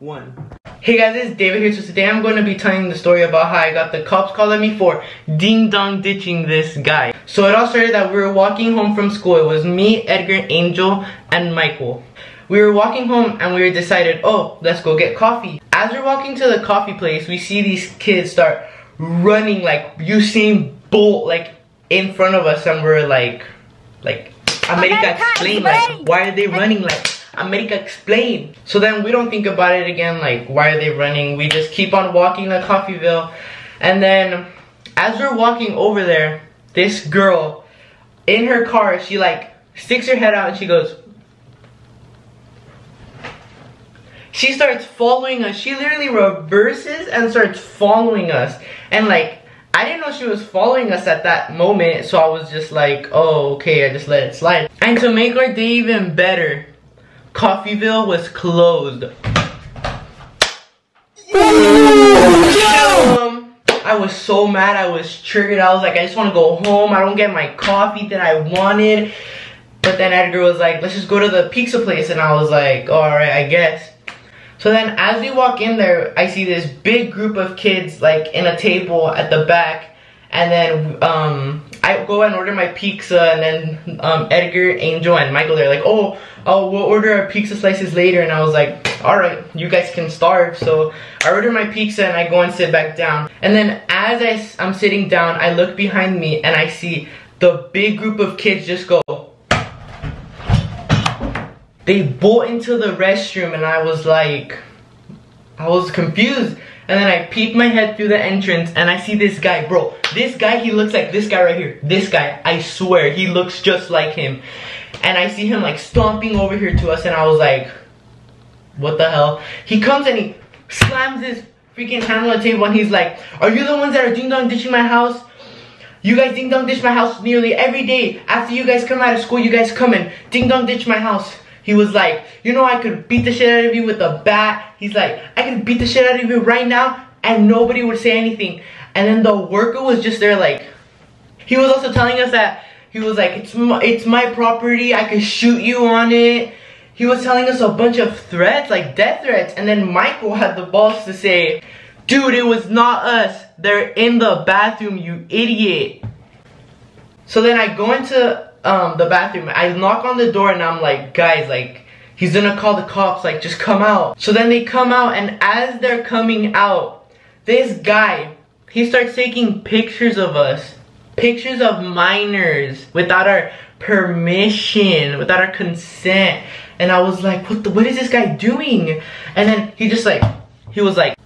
1. Hey guys, it's David here. So today I'm going to be telling the story about how I got the cops calling me for ding-dong ditching this guy. So it all started that we were walking home from school. It was me, Edgar, Angel, and Michael. We were walking home and we decided, oh, let's go get coffee. As we're walking to the coffee place, we see these kids start running like Usain Bolt, like in front of us, and we're like America explain, like why are they running, like America explain. So then we don't think about it again, like why are they running. We just keep on walking to Coffeeville, and then as we're walking over there, this girl in her car, she like sticks her head out and she goes, she starts following us. She literally reverses and starts following us. And like, I didn't know she was following us at that moment, so I was just like, oh, okay, I just let it slide. And to make our day even better, Coffeeville was closed. I was so mad, I was triggered. I was like, I just want to go home. I don't get my coffee that I wanted. But then Edgar was like, let's just go to the pizza place. And I was like, oh, alright, I guess. So then as we walk in there, I see this big group of kids like in a table at the back. And then I go and order my pizza, and then Edgar, Angel, and Michael, they're like, oh, we'll order our pizza slices later. And I was like, alright, you guys can starve. So I order my pizza and I go and sit back down. And then as I'm sitting down, I look behind me and I see the big group of kids just go. They bolt into the restroom, and I was like, I was confused. And then I peeked my head through the entrance and I see this guy, bro. This guy, he looks like this guy right here. This guy, I swear, he looks just like him. And I see him like stomping over here to us, and I was like, what the hell? He comes and he slams his freaking hand on the table and he's like, are you the ones that are ding-dong ditching my house? You guys ding-dong ditch my house nearly every day. After you guys come out of school, you guys come and ding-dong ditch my house. He was like, you know, I could beat the shit out of you with a bat. He's like, I could beat the shit out of you right now and nobody would say anything. And then the worker was just there like, he was also telling us that, he was like, it's my property, I could shoot you on it. He was telling us a bunch of threats, like death threats. And then Michael had the balls to say, dude, it was not us. They're in the bathroom, you idiot. So then I go into the bathroom. I knock on the door and I'm like, guys, like, he's gonna call the cops, like, just come out. So then they come out, and as they're coming out, this guy, he starts taking pictures of us. Pictures of minors without our permission, without our consent. And I was like, what is this guy doing? And then he just like, he was like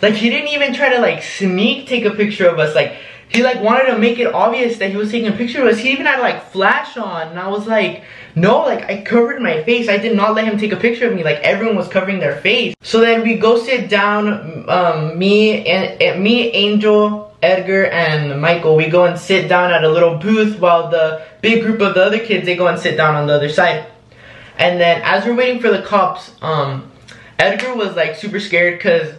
he didn't even try to like sneak take a picture of us. Like, he like wanted to make it obvious that he was taking a picture of us. He even had like flash on, and I was like, no, like I covered my face. I did not let him take a picture of me. Like, everyone was covering their face. So then we go sit down, me, Angel, Edgar, and Michael. We go and sit down at a little booth while the big group of the other kids, they go and sit down on the other side. And then as we're waiting for the cops, Edgar was like super scared because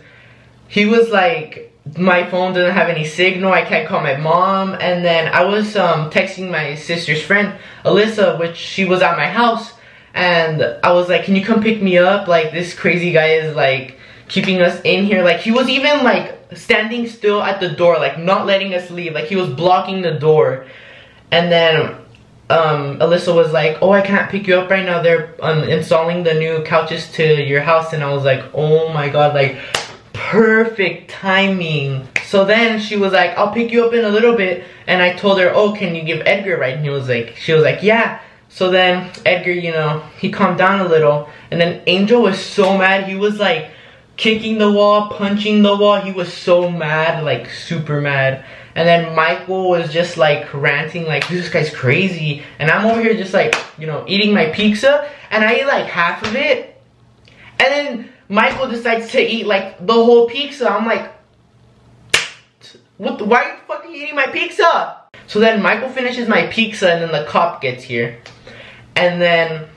he was like, my phone doesn't have any signal, I can't call my mom. And then I was texting my sister's friend, Alyssa, which she was at my house. And I was like, can you come pick me up? Like, this crazy guy is like keeping us in here. Like, he was even like standing still at the door, like not letting us leave. Like, he was blocking the door. And then Alyssa was like, oh, I can't pick you up right now. They're installing the new couches to your house. And I was like, oh my god, like, perfect timing. So then she was like, I'll pick you up in a little bit. And I told her, oh, can you give Edgar a ride? And she was like, yeah. So then Edgar, you know, he calmed down a little. And then Angel was so mad. He was like kicking the wall, punching the wall. He was so mad, like super mad. And then Michael was just like ranting, like, this guy's crazy. And I'm over here just like, you know, eating my pizza. And I ate like half of it. And then Michael decides to eat like the whole pizza. I'm like, what? Why are you fucking eating my pizza? So then Michael finishes my pizza, and then the cop gets here. And then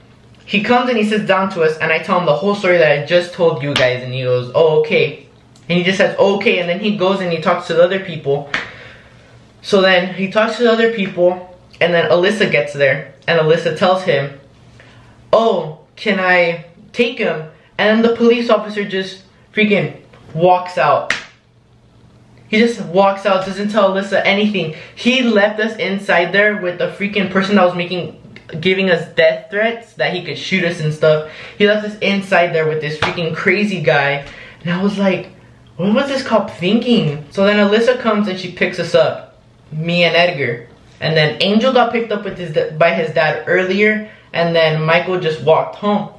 he comes and he sits down to us, and I tell him the whole story that I just told you guys, and he goes, oh, okay. And he just says, okay, and then he goes and he talks to the other people. So then he talks to the other people, and then Alyssa gets there, and Alyssa tells him, oh, can I take him? And then the police officer just freaking walks out. He just walks out, doesn't tell Alyssa anything. He left us inside there with the freaking person that was giving us death threats that he could shoot us and stuff. He left us inside there with this freaking crazy guy. And I was like, what was this cop thinking? So then Alyssa comes and she picks us up, me and Edgar. And then Angel got picked up with by his dad earlier, and then Michael just walked home.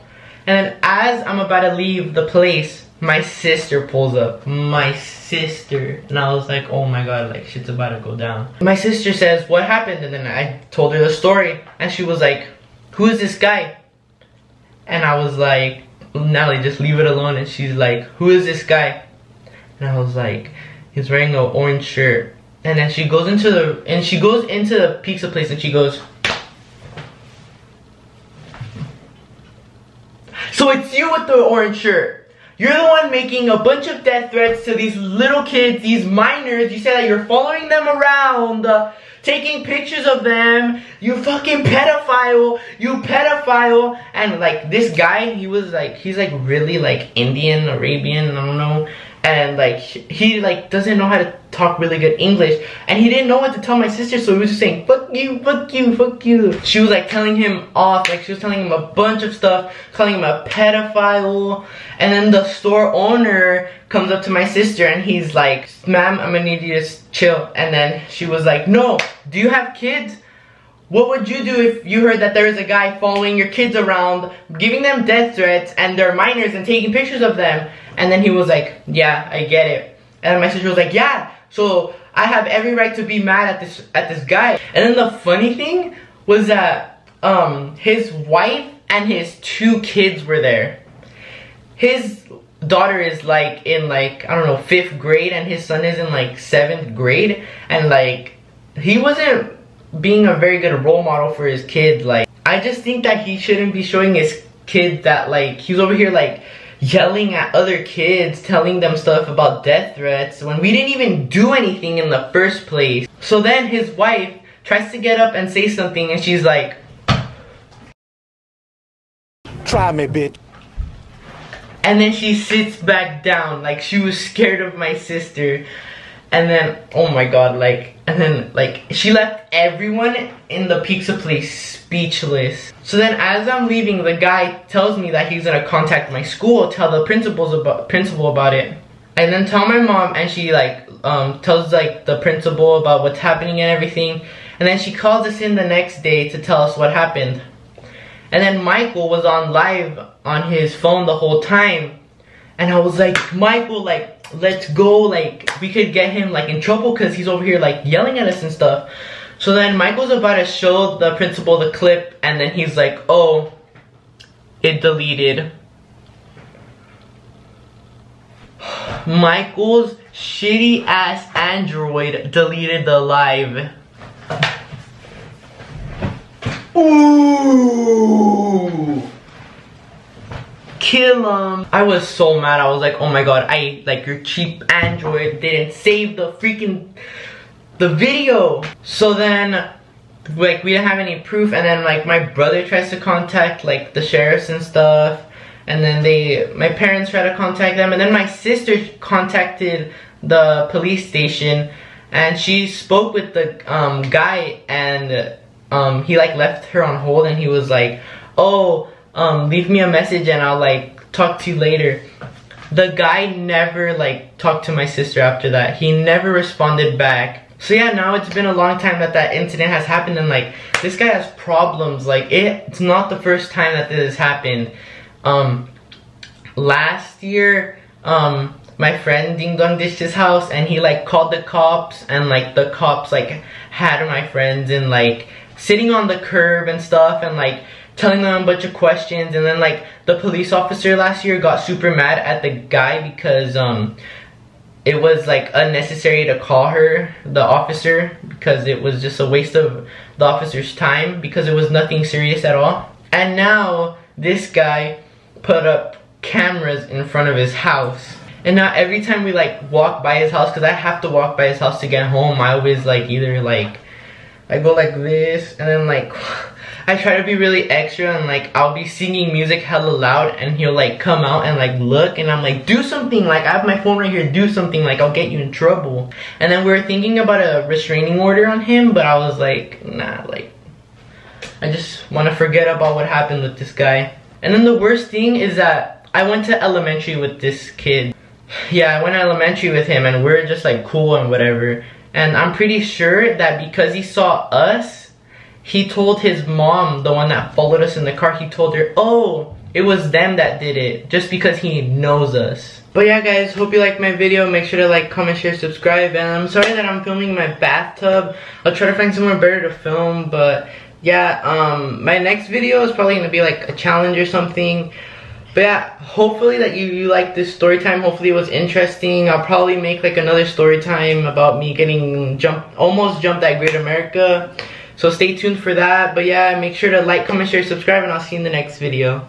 And then as I'm about to leave the place, my sister pulls up. My sister. And I was like, oh my god, like shit's about to go down. My sister says, what happened? And then I told her the story. And she was like, who is this guy? And I was like, Natalie, just leave it alone. And she's like, who is this guy? And I was like, he's wearing an orange shirt. And then she goes into the pizza place and she goes, so it's you with the orange shirt. You're the one making a bunch of death threats to these little kids, these minors. You say that you're following them around, taking pictures of them. You fucking pedophile. You pedophile. And like this guy, he's like really like Indian, Arabian, I don't know. And like he like doesn't know how to talk really good English, and he didn't know what to tell my sister, so he was just saying fuck you, fuck you, fuck you. She was like telling him off, like she was telling him a bunch of stuff, calling him a pedophile. And then the store owner comes up to my sister and he's like, ma'am, I'm gonna need you to chill. And then she was like, no, do you have kids? What would you do if you heard that there is a guy following your kids around, giving them death threats, and they're minors and taking pictures of them? And then he was like, yeah, I get it. And my sister was like, yeah, so I have every right to be mad at this guy. And then the funny thing was that his wife and his 2 kids were there. His daughter is like in like, I don't know, 5th grade, and his son is in like 7th grade. And like, he wasn't being a very good role model for his kid. Like, I just think that he shouldn't be showing his kid that like he's over here like yelling at other kids, telling them stuff about death threats when we didn't even do anything in the first place. So then his wife tries to get up and say something, and she's like, try me, bitch. And then she sits back down like she was scared of my sister. And then, oh my god, like, and then, like, she left everyone in the pizza place speechless. So then, as I'm leaving, the guy tells me that he's gonna contact my school, tell the principal about it. And then tell my mom, and she, like, tells, like, the principal about what's happening and everything. And then she calls us in the next day to tell us what happened. And then Michael was on live on his phone the whole time. And I was like, Michael, like, let's go, like, we could get him, like, in trouble because he's over here, like, yelling at us and stuff. So then Michael's about to show the principal the clip, and then he's like, oh, it deleted. Michael's shitty ass Android deleted the live. Ooh! Kill him. I was so mad. I was like, oh my god, like, your cheap Android didn't save the video. So then, like, we didn't have any proof, and then, like, my brother tries to contact, like, the sheriffs and stuff, and then my parents try to contact them, and then my sister contacted the police station, and she spoke with the guy, and he, like, left her on hold, and he was like, oh, leave me a message and I'll, like, talk to you later. The guy never, like, talked to my sister after that. He never responded back. So yeah, now it's been a long time that incident has happened, and, like, this guy has problems. Like, it's not the first time that this has happened. Last year, my friend Ding Dong dished his house, and he, like, called the cops, and, like, the cops, like, had my friends and, like, sitting on the curb and stuff, and, like, telling them a bunch of questions. And then, like, the police officer last year got super mad at the guy because it was, like, unnecessary to call her, the officer, because it was just a waste of the officer's time because it was nothing serious at all. And now this guy put up cameras in front of his house, and now every time we, like, walk by his house, because I have to walk by his house to get home, I always, like, either, like, I go like this, and then, like, I try to be really extra and like I'll be singing music hella loud and he'll like come out and like look and I'm like, do something, like I have my phone right here, do something, like I'll get you in trouble. And then we were thinking about a restraining order on him, but I was like, nah, like I just want to forget about what happened with this guy. And then the worst thing is that I went to elementary with this kid. Yeah, I went to elementary with him and we're just like cool and whatever. And I'm pretty sure that because he saw us, he told his mom, the one that followed us in the car, he told her, oh, it was them that did it, just because he knows us. But yeah guys, hope you liked my video. Make sure to like, comment, share, subscribe. And I'm sorry that I'm filming in my bathtub. I'll try to find somewhere better to film. But yeah, my next video is probably going to be like a challenge or something. But yeah, hopefully that you like this story time. Hopefully it was interesting. I'll probably make like another story time about me getting almost jumped at Great America. So stay tuned for that. But yeah, make sure to like, comment, share, subscribe, and I'll see you in the next video.